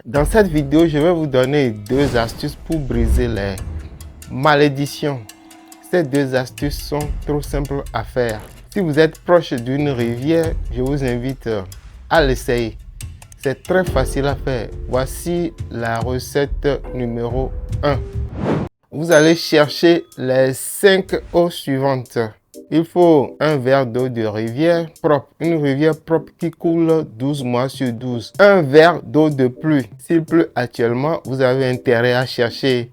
Dans cette vidéo, je vais vous donner 2 astuces pour briser les malédictions. Ces 2 astuces sont trop simples à faire. Si vous êtes proche d'une rivière, je vous invite à l'essayer. C'est très facile à faire. Voici la recette numéro 1. Vous allez chercher les 5 eaux suivantes. Il faut un verre d'eau de rivière propre, une rivière propre qui coule 12 mois sur 12. Un verre d'eau de pluie. S'il pleut actuellement, vous avez intérêt à chercher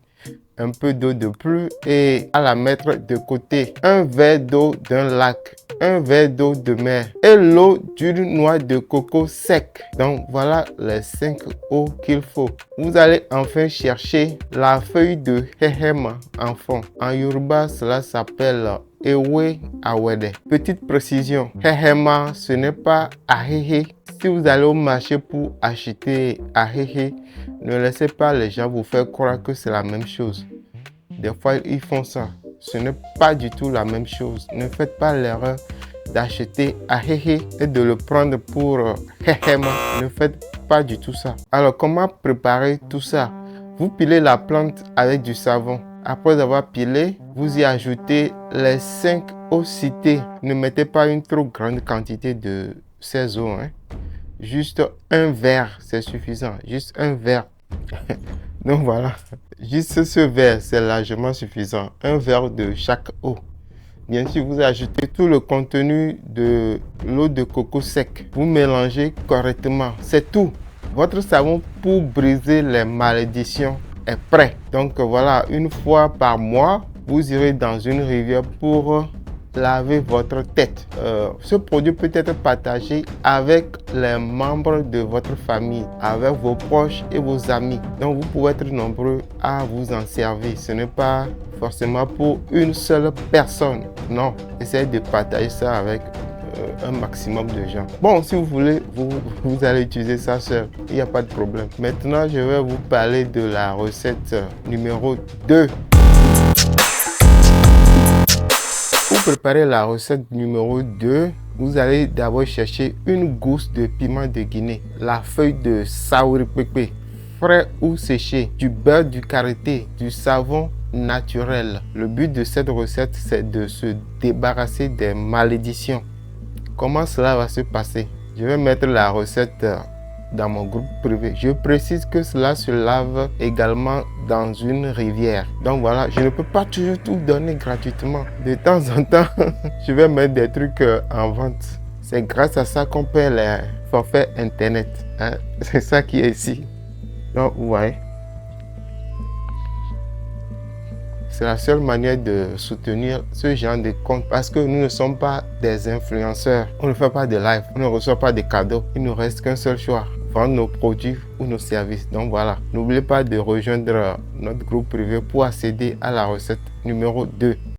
un peu d'eau de pluie et à la mettre de côté. Un verre d'eau d'un lac, un verre d'eau de mer et l'eau d'une noix de coco sec. Donc voilà les 5 eaux qu'il faut. Vous allez enfin chercher la feuille de hehema en fond. En Yoruba, cela s'appelle Ewe Awede. Petite précision, hehema, ce n'est pas ahehe. Si vous allez au marché pour acheter ahehe, ne laissez pas les gens vous faire croire que c'est la même chose. Des fois, ils font ça. Ce n'est pas du tout la même chose. Ne faites pas l'erreur d'acheter ahehe et de le prendre pour hehema. Ne faites pas du tout ça. Alors, comment préparer tout ça? Vous pilez la plante avec du savon. Après avoir pilé, vous y ajoutez les 5 eaux citées. Ne mettez pas une trop grande quantité de ces eaux. Juste un verre, c'est suffisant. Juste un verre. Donc voilà. Juste ce verre, c'est largement suffisant. Un verre de chaque eau. Bien sûr, vous ajoutez tout le contenu de l'eau de coco sec. Vous mélangez correctement. C'est tout. Votre savon pour briser les malédictions est prêt. Donc voilà, une fois par mois, vous irez dans une rivière pour laver votre tête. Ce produit peut être partagé avec les membres de votre famille, avec vos proches et vos amis. Donc vous pouvez être nombreux à vous en servir. Ce n'est pas forcément pour une seule personne. Non, essayez de partager ça avec un maximum de gens. Bon, si vous voulez, vous allez utiliser ça seul. Il n'y a pas de problème. Maintenant, je vais vous parler de la recette numéro 2. Pour préparer la recette numéro 2, vous allez d'abord chercher une gousse de piment de Guinée, la feuille de saouripépé, frais ou séché, du beurre du karité, du savon naturel. Le but de cette recette, c'est de se débarrasser des malédictions. Comment cela va se passer? Je vais mettre la recette dans mon groupe privé. Je précise que cela se lave également dans une rivière. Donc voilà, je ne peux pas toujours tout donner gratuitement. De temps en temps, je vais mettre des trucs en vente. C'est grâce à ça qu'on paie les forfaits internet. C'est ça qui est ici. Donc vous voyez. C'est la seule manière de soutenir ce genre de compte parce que nous ne sommes pas des influenceurs. On ne fait pas de live, on ne reçoit pas de cadeaux. Il ne nous reste qu'un seul choix, vendre nos produits ou nos services. Donc voilà, n'oubliez pas de rejoindre notre groupe privé pour accéder à la recette numéro 2.